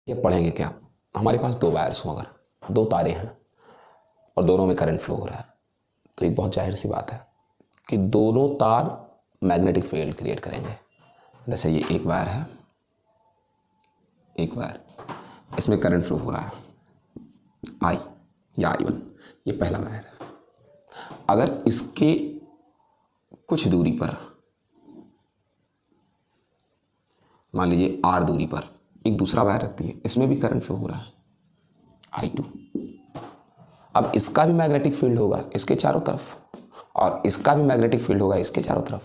ये पढ़ेंगे क्या, हमारे पास दो वायर्स हों, अगर दो तारे हैं और दोनों में करंट फ्लो हो रहा है, तो एक बहुत जाहिर सी बात है कि दोनों तार मैग्नेटिक फील्ड क्रिएट करेंगे। जैसे ये एक वायर है, एक वायर, इसमें करंट फ्लो हो रहा है आई या I1, ये पहला वायर है। अगर इसके कुछ दूरी पर, मान लीजिए R दूरी पर एक दूसरा वायर रखती है, इसमें भी करंट फ्लो हो रहा है I2। अब इसका भी मैग्नेटिक फील्ड होगा इसके चारों तरफ और इसका भी मैग्नेटिक फील्ड होगा इसके चारों तरफ,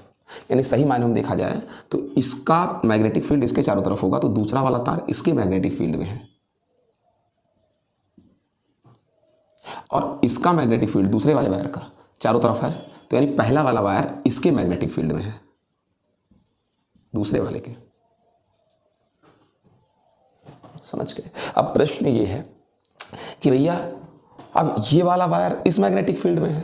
यानी सही मायने में देखा जाए तो इसका मैग्नेटिक फील्ड इसके चारों तरफ होगा तो दूसरा वाला तार इसके मैग्नेटिक फील्ड में है और इसका मैग्नेटिक फील्ड दूसरे वाले वायर का चारों तरफ है, तो यानी पहला वाला वायर इसके मैग्नेटिक फील्ड में है दूसरे वाले के। समझ गए? अब प्रश्न ये है कि भैया अब ये वाला वायर इस मैग्नेटिक फील्ड में है,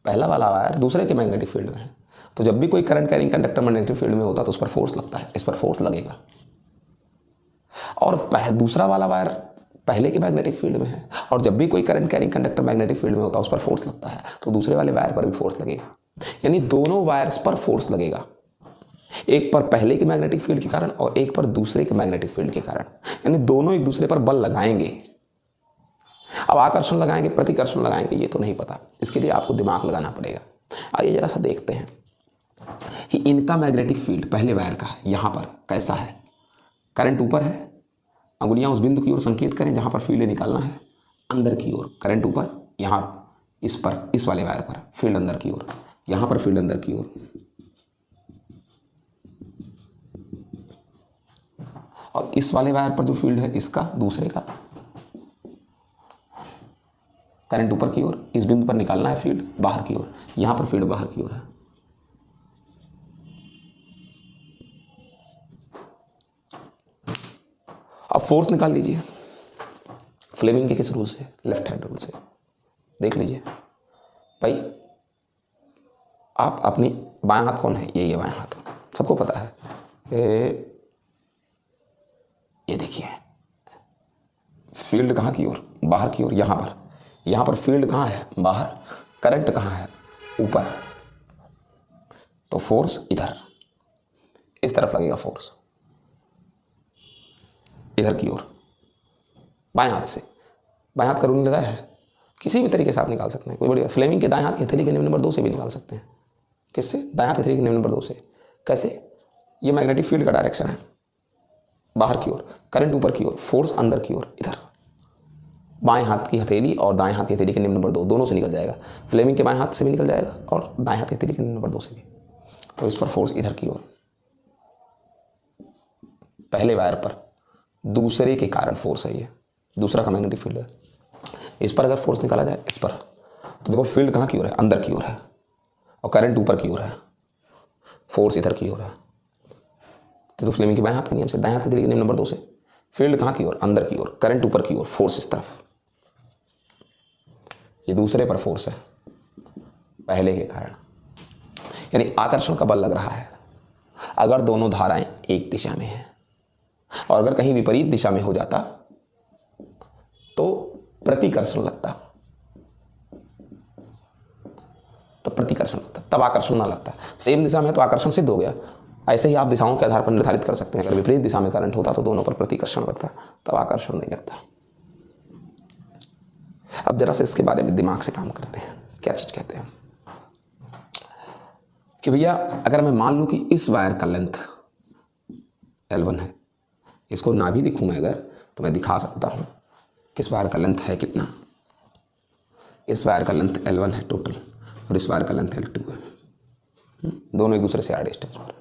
पहला वाला वायर दूसरे के मैग्नेटिक फील्ड में है, तो जब भी कोई current carrying conductor magnetic field में होता है तो उस पर फोर्स लगता है, इस पर फोर्स लगेगा। और दूसरा वाला वायर पहले के मैग्नेटिक फील्ड में है और जब भी कोई current carrying conductor magnetic field में होता है उस पर फोर्स लगता है, तो दूसरे वाले वायर पर भी फोर्स लगेगा। यानी दोनों वायर्स पर फोर्स लगेगा, एक पर पहले के मैग्नेटिक फील्ड के कारण और एक पर दूसरे के मैग्नेटिक फील्ड के कारण, यानी दोनों एक दूसरे पर बल लगाएंगे। अब आकर्षण लगाएंगे प्रतिकर्षण लगाएंगे ये तो नहीं पता, इसके लिए आपको दिमाग लगाना पड़ेगा। आइए जरा सा देखते हैं कि इनका मैग्नेटिक फील्ड पहले वायर का यहाँ पर कैसा है। करंट ऊपर है, अंगुलियां उस बिंदु की ओर संकेत करें जहां पर फील्ड निकालना है, अंदर की ओर करंट ऊपर, यहाँ इस पर इस वाले वायर पर फील्ड अंदर की ओर, यहाँ पर फील्ड अंदर की ओर। और इस वाले वायर पर जो फील्ड है इसका दूसरे का, करंट ऊपर की ओर, इस बिंदु पर निकालना है फील्ड बाहर की ओर, यहां पर फील्ड बाहर की ओर है। अब फोर्स निकाल लीजिए फ्लेमिंग के किस रूल से, लेफ्ट हैंड रूल से। देख लीजिए भाई, आप अपनी बायां हाथ कौन है, ये बायां हाथ सबको पता है। ये देखिए फील्ड कहाँ की ओर, बाहर की ओर, यहाँ पर फील्ड कहाँ है, बाहर, करंट कहाँ है, ऊपर, तो फोर्स इधर इस तरफ लगेगा, फोर्स इधर की ओर बाएं हाथ से। बाएं हाथ का रूल लगाया है, किसी भी तरीके से आप निकाल सकते हैं, कोई बड़ी फ्लेमिंग के दाएं हाथ की हथेली के नियम नंबर 2 से भी निकाल सकते हैं। किससे? दाएं हाथ की हथेली के नियम नंबर 2 से। कैसे? ये मैग्नेटिक फील्ड का डायरेक्शन है बाहर की ओर, करंट ऊपर की ओर, फोर्स अंदर की ओर, इधर। बाएं हाथ की हथेली और दाएं हाथ की हथेली के नियम नंबर 2 दोनों से निकल जाएगा, फ्लेमिंग के बाएं हाथ से भी निकल जाएगा और दाएं हाथ की हथेली के नियम नंबर 2 से भी। तो इस पर फोर्स इधर की ओर, पहले वायर पर दूसरे के कारण फोर्स है, ये दूसरा का मैग्नेटिक फील्ड है। इस पर अगर फोर्स निकाला जाए इस पर, तो देखो फील्ड कहाँ की ओर है, अंदर की ओर है और करंट ऊपर की ओर है, फोर्स इधर की ओर है। तो फ्लेमिंग के बाएं हाथ के नियम से, दाएं हाथ के नियम नंबर 2 से, फील्ड कहाँ की ओर, अंदर की ओर, करंट ऊपर की ओर, फोर्स इस तरफ। ये दूसरे पर फोर्स है पहले के कारण, यानी आकर्षण का बल लग रहा है अगर दोनों धाराएं एक दिशा में हैं। और अगर कहीं विपरीत दिशा में हो जाता तो प्रतिकर्षण लगता, तो प्रतिकर्षण लगता, तब आकर्षण ना लगता। सेम दिशा में तो आकर्षण सिद्ध हो गया, ऐसे ही आप दिशाओं के आधार पर निर्धारित कर सकते हैं। अगर विपरीत दिशा में करंट होता तो दोनों पर प्रतिकर्षण लगता, तब आकर्षण नहीं लगता। अब जरा से इसके बारे में दिमाग से काम करते हैं, क्या चीज कहते हैं कि भैया अगर मैं मान लूं कि इस वायर का लेंथ L1 है, इसको ना भी दिखूं मैं अगर, तो मैं दिखा सकता हूं कि इस वायर का लेंथ है कितना। इस वायर का लेंथ L1 है टोटल और इस वायर का लेंथ L2 है, दोनों एक दूसरे से आर डिस्टेंस पर।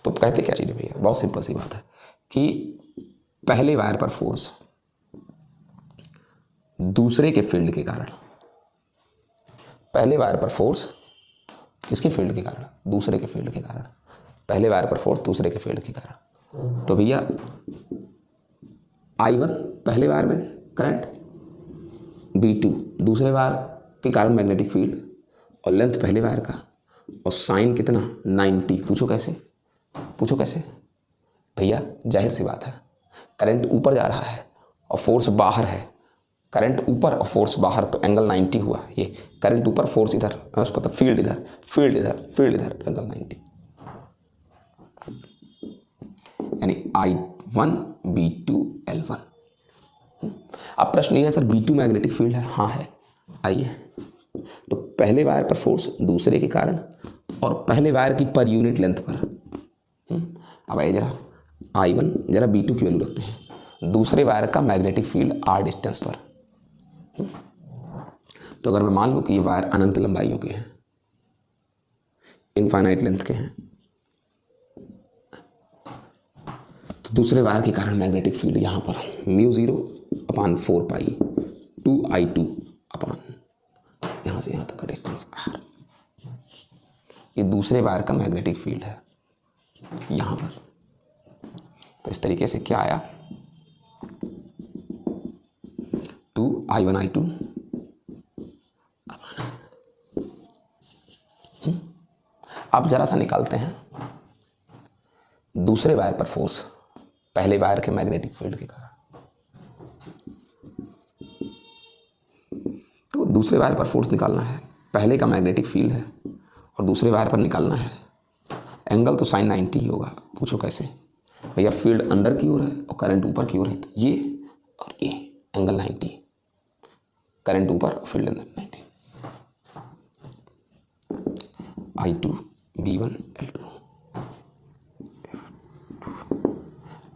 तो कहते क्या चीज़ है भैया, बहुत सिंपल सी बात है कि पहले वायर पर फोर्स दूसरे के फील्ड के कारण, पहले वायर पर फोर्स किसके फील्ड के कारण, दूसरे के फील्ड के कारण, पहले वायर पर फोर्स दूसरे के फील्ड के कारण। तो भैया I1 पहले वायर में करंट, B2 दूसरे वायर के कारण मैग्नेटिक फील्ड और लेंथ पहले वायर का, और साइन कितना 90। पूछो कैसे, पूछो कैसे भैया, जाहिर सी बात है करंट ऊपर जा रहा है और फोर्स बाहर है, करंट ऊपर और फोर्स बाहर, तो एंगल 90 हुआ। ये करंट ऊपर, फोर्स इधर, उसको तो फील्ड इधर, फील्ड इधर, फील्ड इधर, तो एंगल 90, यानी I1 B2 L1। अब प्रश्न ये है सर B2 मैग्नेटिक फील्ड है? हाँ है। आइए, तो पहले वायर पर फोर्स दूसरे के कारण और पहले वायर की पर यूनिट लेंथ पर। अब आइए जरा I1 जरा B2 की वैल्यू रखते हैं, दूसरे वायर का मैग्नेटिक फील्ड R डिस्टेंस पर। तो अगर मैं मान लूँ कि ये वायर अनंत लंबाइयों के हैं, इनफाइनाइट लेंथ के हैं, तो दूसरे वायर के कारण मैग्नेटिक फील्ड यहाँ पर μ0/4π 2I2 अपॉन यहाँ से यहाँ तक का डिस्टेंस R। ये दूसरे वायर का मैग्नेटिक फील्ड है यहाँ पर। तो इस तरीके से क्या आया, 2I1I2 अब जरा सा निकालते हैं दूसरे वायर पर फोर्स पहले वायर के मैग्नेटिक फील्ड के कारण। तो दूसरे वायर पर फोर्स निकालना है, पहले का मैग्नेटिक फील्ड है और दूसरे वायर पर निकालना है। एंगल तो sin 90 ही होगा। पूछो कैसे? भैया फील्ड अंदर की ओर है और करंट ऊपर की ओर है, तो ये और ये एंगल 90, करंट ऊपर और फील्ड अंदर 90। I2 B1 L2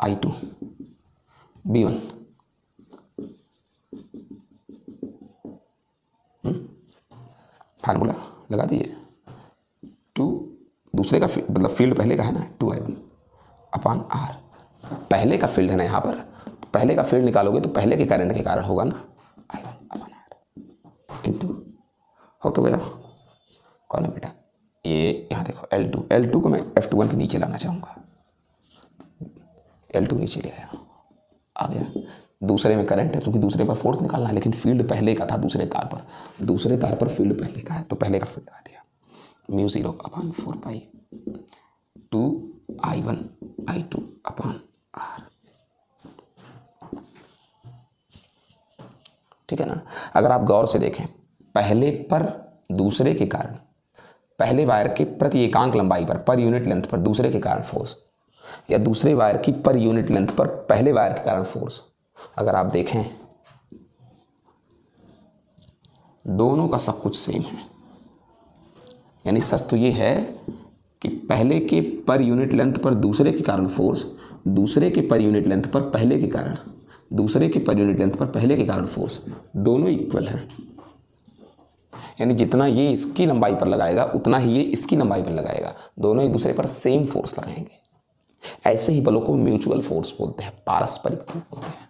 I2 B1 formula लगा दिए। 2 दूसरे का मतलब फील्ड पहले का है ना, 2I1 अपॉन R। पहले का फील्ड है ना यहाँ पर, पहले का फील्ड निकालोगे तो पहले के करंट के कारण होगा ना, I1 upon R into. Okay बेटा, कौन है बेटा? ये यहाँ देखो L2 को मैं F21 के नीचे लाना चाहूँगा। L2 नीचे ले आया, आ गया। दूसरे में करंट है, क्योंकि दूसरे पर फोर्स निकालना है, लेकिन फील्ड पहले का था दूसरे तार पर। दूसरे तार पर फील्ड पहले का है, तो पहले का फील्ड लगा दिया। μ0/4π 2I1I2 अपॉन R। ठीक है ना? अगर आप गौर से देखें, पहले पर दूसरे के कारण, पहले वायर के प्रति एकांक लंबाई पर यूनिट लेंथ पर दूसरे के कारण फोर्स, या दूसरे वायर की पर यूनिट लेंथ पर पहले वायर के कारण फोर्स, अगर आप देखें दोनों का सब कुछ सेम है। यानी सच तो ये है कि पहले के पर यूनिट लेंथ पर दूसरे के कारण फोर्स, दूसरे के पर यूनिट लेंथ पर पहले के कारण, दूसरे के पर यूनिट लेंथ पर पहले के कारण फोर्स, दोनों इक्वल हैं। यानी जितना ये इसकी लंबाई पर लगाएगा उतना ही ये इसकी लंबाई पर लगाएगा, दोनों एक दूसरे पर सेम फोर्स लगाएंगे। ऐसे ही बलों को म्यूचुअल फोर्स बोलते हैं, पारस्परिक बल बोलते हैं।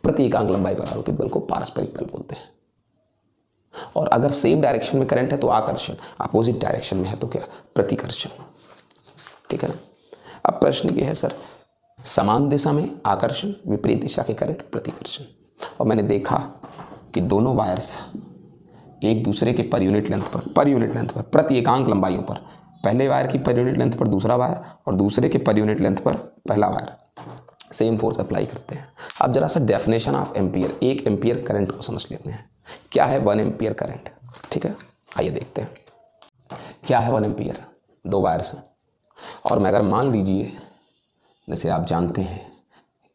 प्रति एकांक लंबाई पर आरोपित बल को पारस्परिक बल बोलते हैं। और अगर सेम डायरेक्शन में करंट है तो आकर्षण, अपोजिट डायरेक्शन में है तो क्या? प्रतिकर्षण। ठीक है ना? अब प्रश्न ये है सर, समान दिशा में आकर्षण, विपरीत दिशा के करंट प्रतिकर्षण। और मैंने देखा कि दोनों वायर्स एक दूसरे के पर यूनिट लेंथ पर प्रति एकांक लंबाइयों पर, पहले वायर की पर यूनिट लेंथ पर दूसरा वायर और दूसरे के पर यूनिट लेंथ पर पहला वायर, सेम फोर्स अप्लाई करते हैं। अब जरा सा definition of ampere, 1 ampere current को समझ लेते हैं। क्या है 1 एम्पियर करंट? ठीक है, आइए देखते हैं क्या है 1 एम्पियर। 2 वायर्स हैं और मैं अगर मान लीजिए, जैसे आप जानते हैं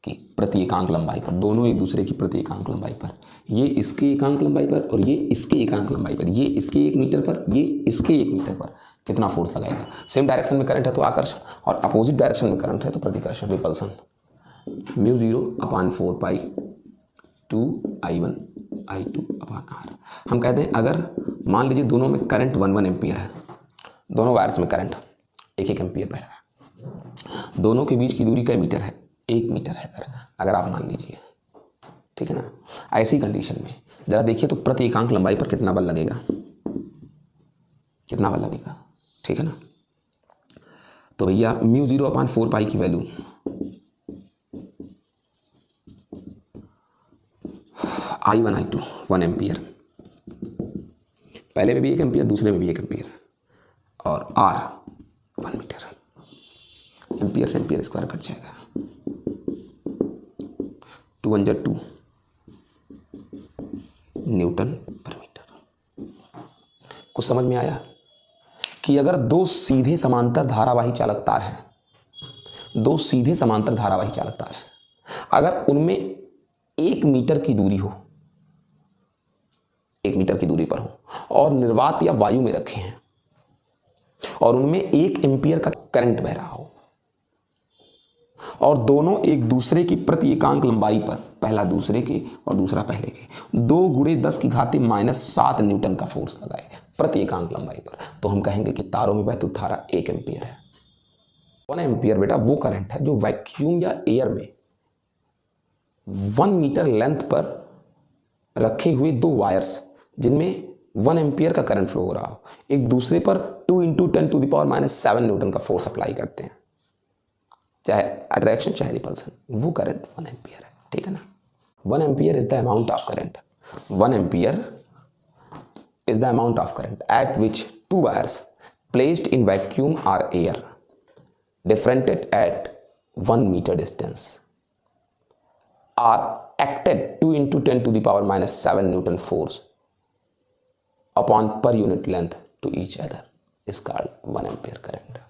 कि प्रति एकांक लंबाई पर, दोनों एक दूसरे की प्रति एकांक लंबाई पर, ये इसके एकांक लंबाई पर और ये इसके एकांक लंबाई पर, ये इसके 1 मीटर पर, ये इसके 1 मीटर पर कितना फोर्स लगाएगा? सेम डायरेक्शन में करंट है तो आकर्षण, और अपोजिट डायरेक्शन में करंट है तो प्रतिकर्षण, रिपल्सन। μ0/4π 2I1I2 upon R। हम कहते हैं अगर मान लीजिए दोनों में करंट 1 एम्पियर है, दोनों वायर्स में करंट 1 एम्पियर बह रहा है, दोनों के बीच की दूरी कै मीटर है? 1 मीटर है अगर आप मान लीजिए। ठीक है ना? ऐसी कंडीशन में जरा देखिए तो प्रति एकांक लंबाई पर कितना बल लगेगा, कितना बल लगेगा? ठीक है ना? तो भैया μ0/4π की वैल्यू I1I2 1 एम्पियर, पहले में भी 1 एम्पियर, दूसरे में भी 1 एम्पियर, और R 1 मीटर। एम्पियर से एम्पियर स्क्वायर कट जाएगा, 2 × 2 न्यूटन पर मीटर। कुछ समझ में आया कि अगर दो सीधे समांतर धारावाही चालक तार हैं, दो सीधे समांतर धारावाही चालक तार हैं, अगर उनमें 1 मीटर की दूरी हो, 1 मीटर की दूरी पर हो और निर्वात या वायु में रखे हैं और उनमें 1 एम्पीयर का करंट बह रहा हो और दोनों एक दूसरे की प्रति एकांक लंबाई पर, पहला दूसरे के और दूसरा पहले के, 2 × 10⁻⁷ न्यूटन का फोर्स लगाए प्रति एकांक लंबाई पर, तो हम कहेंगे कि तारों में वैद्युत धारा 1 एम्पीयर है। 1 एम्पीयर बेटा वो करंट है जो वैक्यूम या एयर में 1 मीटर लेंथ पर रखे हुए 2 वायर्स जिनमें 1 एम्पीयर का करंट फ्लो हो रहा हो, एक दूसरे पर 2 × 10⁻⁷ न्यूटन का फोर्स अप्लाई करते हैं, चाहे अट्रैक्शन चाहे रिपल्सन, वो करंट 1 एम्पीयर है। ठीक है ना। 1 ampere is the amount of current, 1 ampere is the amount of current at which 2 wires placed in vacuum or air differentiated at 1 meter distance are acted 2 × 10⁻⁷ Newton force upon per unit length to each other is called 1 ampere current।